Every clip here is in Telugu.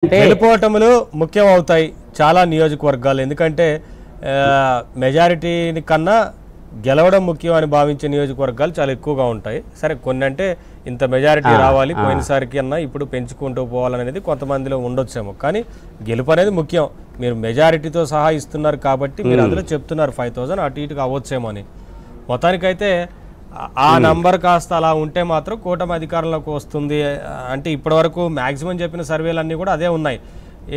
గెలుపోటములు ముఖ్యం అవుతాయి చాలా నియోజకవర్గాలు. ఎందుకంటే మెజారిటీని కన్నా గెలవడం ముఖ్యం అని భావించే నియోజకవర్గాలు చాలా ఎక్కువగా ఉంటాయి. సరే, కొన్ని అంటే ఇంత మెజారిటీ రావాలి పోయినసారికి అన్నా ఇప్పుడు పెంచుకుంటూ పోవాలనేది కొంతమందిలో ఉండొచ్చేమో, కానీ గెలుపు అనేది ముఖ్యం. మీరు మెజారిటీతో సహా ఇస్తున్నారు కాబట్టి మీరు అందులో చెప్తున్నారు 5000 అటు ఇటుగా అవ్వచ్చేమో అని. మొత్తానికైతే ఆ నంబర్ కాస్త అలా ఉంటే మాత్రం కూటమి అధికారంలోకి వస్తుంది అంటే ఇప్పటివరకు మ్యాక్సిమం చెప్పిన సర్వేలన్నీ కూడా అదే ఉన్నాయి.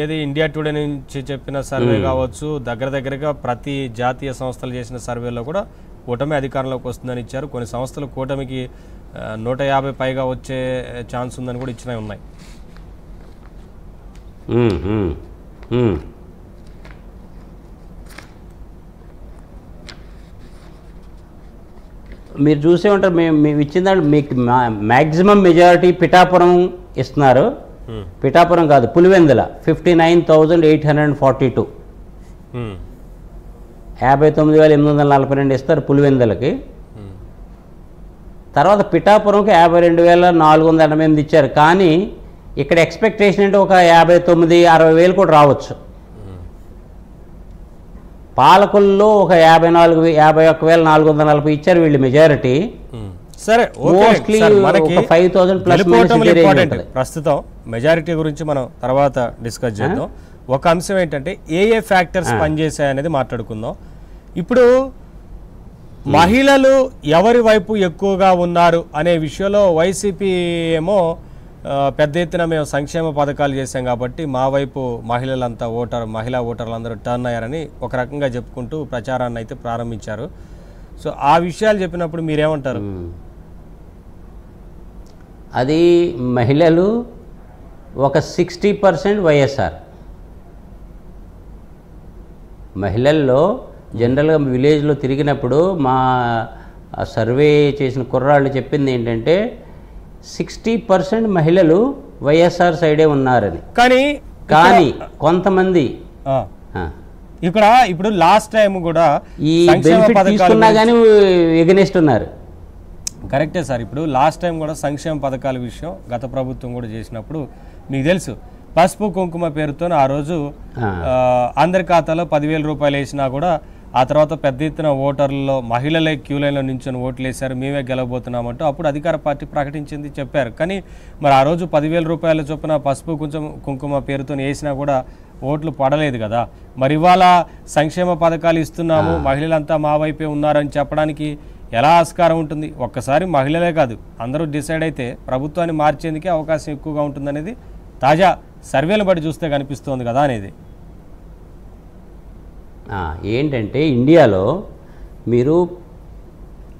ఏది ఇండియా టుడే నుంచి చెప్పిన సర్వే కావచ్చు, దగ్గరగా ప్రతి జాతీయ సంస్థలు చేసిన సర్వేలో కూడా కూటమి అధికారంలోకి వస్తుందని ఇచ్చారు. కొన్ని సంస్థలు కూటమికి 150 పైగా వచ్చే ఛాన్స్ ఉందని కూడా ఇచ్చినవి ఉన్నాయి. మీరు చూసే ఉంటారు, మేము ఇచ్చిన దాంట్లో మీకు మ్యాక్సిమం మెజారిటీ పిఠాపురం ఇస్తున్నారు. పిఠాపురం కాదు, పులివెందుల 59,842, 59,842 ఇస్తారు పులివెందులకి. తర్వాత పిఠాపురంకి 52,488 ఇచ్చారు. కానీ ఇక్కడ ఎక్స్పెక్టేషన్ అంటే ఒక 59,000-60,000 కూడా రావచ్చు. పాలకుల్లో ఒక 51,440 ఇచ్చారు వీళ్ళు మెజారిటీ. సరే, మోస్ట్లీ 5,000 ప్లస్. ప్రస్తుతం మెజారిటీ గురించి మనం తర్వాత డిస్కస్ చేద్దాం. ఒక అంశం ఏంటంటే ఏ ఫ్యాక్టర్స్ పనిచేశాయనేది మాట్లాడుకుందాం. ఇప్పుడు మహిళలు ఎవరి వైపు ఎక్కువగా ఉన్నారు అనే విషయంలో వైసీపీ ఏమో పెద్ద ఎత్తున మేము సంక్షేమ పథకాలు చేశాం కాబట్టి మా వైపు మహిళలంతా మహిళా ఓటర్లందరూ టర్న్ అయ్యారని ఒక రకంగా చెప్పుకుంటూ ప్రచారాన్ని అయితే ప్రారంభించారు. సో ఆ విషయాలు చెప్పినప్పుడు మీరేమంటారు? అది మహిళలు ఒక 60% వైఎస్ఆర్. మహిళల్లో జనరల్గా విలేజ్లో తిరిగినప్పుడు మా సర్వే చేసిన కుర్రాళ్ళు చెప్పింది ఏంటంటే 60% మహిళలు వైఎస్ఆర్ సైడే ఉన్నారని. కానీ కొంతమంది ఇప్పుడు లాస్ట్ టైం కూడా ఈ బెనిఫిట్ తీసుకున్నా కానీ ఎగనెస్ట్ ఉన్నారు. కరెక్టే సార్. ఇప్పుడు లాస్ట్ టైం కూడా సంక్షేమ పథకాల విషయం గత ప్రభుత్వం కూడా చేసినప్పుడు మీకు తెలుసు, పసుపు కుంకుమ పేరుతో ఆ రోజు అందరి ఖాతాలో 10,000 రూపాయలు వేసినా కూడా ఆ తర్వాత పెద్ద ఎత్తున ఓటర్లలో మహిళలే క్యూ లైన్లో నించొని ఓట్లు వేశారు, మేమే గెలవబోతున్నామంటూ అప్పుడు అధికార పార్టీ ప్రకటించింది, చెప్పారు. కానీ మరి ఆ రోజు 10,000 రూపాయల చొప్పున పసుపు కుంకుమ పేరుతో వేసినా కూడా ఓట్లు పడలేదు కదా. మరి ఇవాళ సంక్షేమ పథకాలు ఇస్తున్నాము, మహిళలంతా మా వైపే ఉన్నారని చెప్పడానికి ఎలా ఆస్కారం ఉంటుంది? ఒక్కసారి మహిళలే కాదు అందరూ డిసైడ్ అయితే ప్రభుత్వాన్ని మార్చేందుకే అవకాశం ఎక్కువగా ఉంటుందనేది తాజా సర్వేలు బట్టి చూస్తే కనిపిస్తోంది కదా అనేది. ఏంటంటే ఇండియాలో మీరు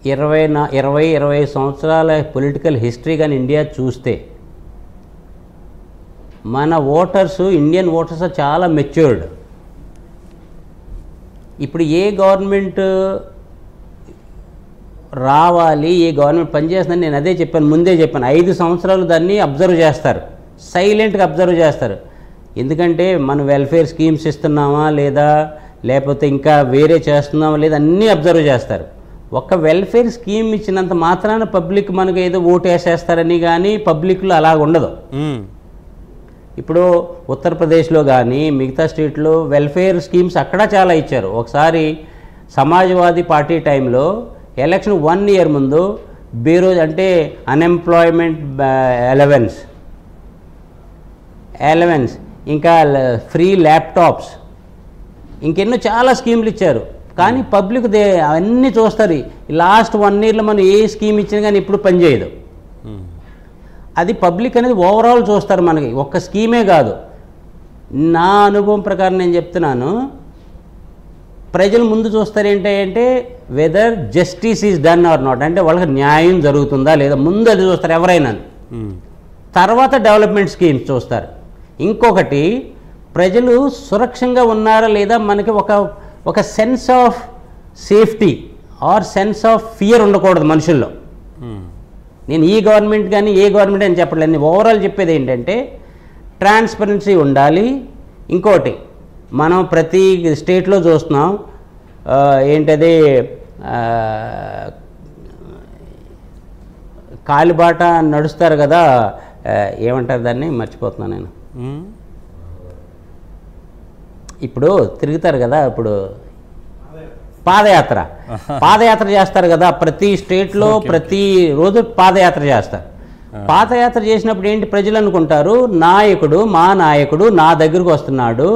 20 సంవత్సరాల పొలిటికల్ హిస్టరీ కానీ ఇండియా చూస్తే మన ఓటర్స్, ఇండియన్ ఓటర్స్ చాలా మెచ్యూర్డ్. ఇప్పుడు ఏ గవర్నమెంట్ రావాలి, ఏ గవర్నమెంట్ పనిచేస్తుందని నేను అదే చెప్పాను, ముందే చెప్పాను. 5 సంవత్సరాలు దాన్ని అబ్జర్వ్ చేస్తారు, సైలెంట్గా అబ్జర్వ్ చేస్తారు. ఎందుకంటే మనం వెల్ఫేర్ స్కీమ్స్ ఇస్తున్నామా లేదా, లేకపోతే ఇంకా వేరే చేస్తున్నామా లేదా అన్నీ అబ్జర్వ్ చేస్తారు. ఒక్క వెల్ఫేర్ స్కీమ్ ఇచ్చినంత మాత్రాన పబ్లిక్ మనకు ఏదో ఓటు వేసేస్తారని కానీ పబ్లిక్లో అలా ఉండదు. ఇప్పుడు ఉత్తరప్రదేశ్లో కానీ మిగతా స్టేట్లో వెల్ఫేర్ స్కీమ్స్ అక్కడ చాలా ఇచ్చారు. ఒకసారి సమాజ్వాదీ పార్టీ టైంలో ఎలక్షన్ 1 year ముందు బేరోజ్ అంటే అన్ఎంప్లాయ్మెంట్ అలవెన్స్, ఇంకా ఫ్రీ ల్యాప్టాప్స్, ఇంకెన్నో చాలా స్కీములు ఇచ్చారు. కానీ పబ్లిక్ అవన్నీ చూస్తారు. లాస్ట్ 1 yearలో మనం ఏ స్కీమ్ ఇచ్చినా కానీ ఇప్పుడు పనిచేయదు. అది పబ్లిక్ అనేది ఓవరాల్ చూస్తారు. మనకి ఒక్క స్కీమే కాదు, నా అనుభవం ప్రకారం నేను చెప్తున్నాను, ప్రజలు ముందు చూస్తారు ఏంటంటే whether justice is done or not, అంటే వాళ్ళకి న్యాయం జరుగుతుందా లేదా, ముందు అది చూస్తారు ఎవరైనా. తర్వాత డెవలప్మెంట్ స్కీమ్స్ చూస్తారు. ఇంకొకటి, ప్రజలు సురక్షంగా ఉన్నారా లేదా, మనకి ఒక sense of safety or sense of fear ఉండకూడదు మనుషుల్లో. నేను ఈ గవర్నమెంట్ కానీ ఏ గవర్నమెంట్ అని చెప్పట్లేదు, నేను ఓవరాల్ చెప్పేది ఏంటంటే ట్రాన్స్పరెన్సీ ఉండాలి. ఇంకోటి, మనం ప్రతి స్టేట్లో చూస్తున్నాం ఏంటది కాలిబాట నడుస్తారు కదా, ఏమంటారు దాన్ని మర్చిపోతున్నాను నేను, ఇప్పుడు తిరుగుతారు కదా, ఇప్పుడు పాదయాత్ర చేస్తారు కదా, ప్రతి స్టేట్లో ప్రతి రోజు పాదయాత్ర చేస్తారు. పాదయాత్ర చేసినప్పుడు ఏంటి, ప్రజలు అనుకుంటారు మా నాయకుడు నా దగ్గరకు వస్తున్నాడు,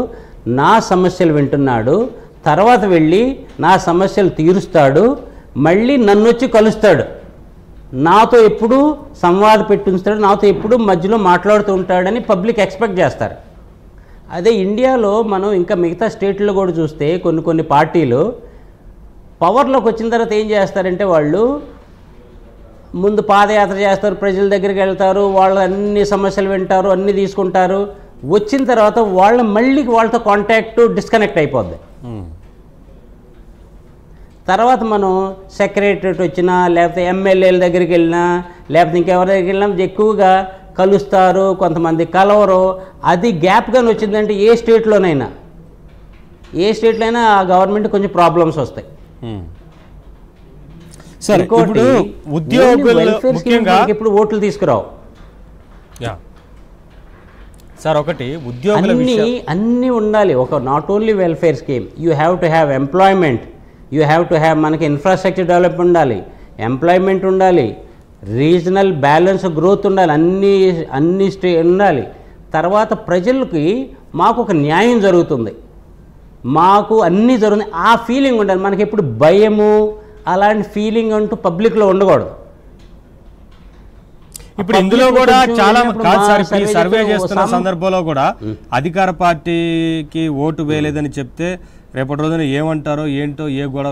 నా సమస్యలు వింటున్నాడు, తర్వాత వెళ్ళి నా సమస్యలు తీరుస్తాడు, మళ్ళీ నన్ను వచ్చి కలుస్తాడు, నాతో ఎప్పుడు సంవాదం పెట్టిస్తాడు, నాతో ఎప్పుడు మధ్యలో మాట్లాడుతూ ఉంటాడని పబ్లిక్ ఎక్స్పెక్ట్ చేస్తారు. అదే ఇండియాలో మనం ఇంకా మిగతా స్టేట్లో కూడా చూస్తే కొన్ని పార్టీలు పవర్లోకి వచ్చిన తర్వాత ఏం చేస్తారంటే, వాళ్ళు ముందు పాదయాత్ర చేస్తారు, ప్రజల దగ్గరికి వెళ్తారు, వాళ్ళ అన్ని సమస్యలు వింటారు, అన్నీ తీసుకుంటారు, వచ్చిన తర్వాత వాళ్ళతో కాంటాక్ట్ డిస్కనెక్ట్ అయిపోద్ది. తర్వాత మనం సెక్రటరేట్ వచ్చినా లేకపోతే ఎమ్మెల్యేల దగ్గరికి వెళ్ళినా లేకపోతే ఇంకెవరి దగ్గరికి వెళ్ళినా ఎక్కువగా కలుస్తారు, కొంతమంది కలవరు. అది గ్యాప్గానే వచ్చిందంటే ఏ స్టేట్లోనైనా ఆ గవర్నమెంట్ కొంచెం ప్రాబ్లమ్స్ వస్తాయి. సార్ ఇప్పుడు ఉద్యోగులు ముఖ్యంగా ఇప్పుడు ఓట్లు తీసుకురావు సార్, ఒకటి ఉద్యోగుల అన్నీ ఉండాలి. ఒక not only welfare scheme, you have to have employment, you have to have, మనకి ఇన్ఫ్రాస్ట్రక్చర్ డెవలప్మెంట్ ఉండాలి, ఎంప్లాయ్మెంట్ ఉండాలి, రీజనల్ బ్యాలెన్స్ గ్రోత్ ఉండాలి, అన్ని ఉండాలి. తర్వాత ప్రజలకి మాకు ఒక న్యాయం జరుగుతుంది, మాకు అన్నీ జరుగుతుంది, ఆ ఫీలింగ్ ఉండాలి. మనకి ఎప్పుడు భయము అలాంటి ఫీలింగ్ అంటూ పబ్లిక్లో ఉండకూడదు. ఇప్పుడు ఇందులో కూడా చాలా సర్వే చేస్తున్న సందర్భంలో కూడా అధికార పార్టీకి ఓటు వేయలేదని చెప్తే రేపటి రోజున ఏమంటారో ఏంటో ఏ గొడవ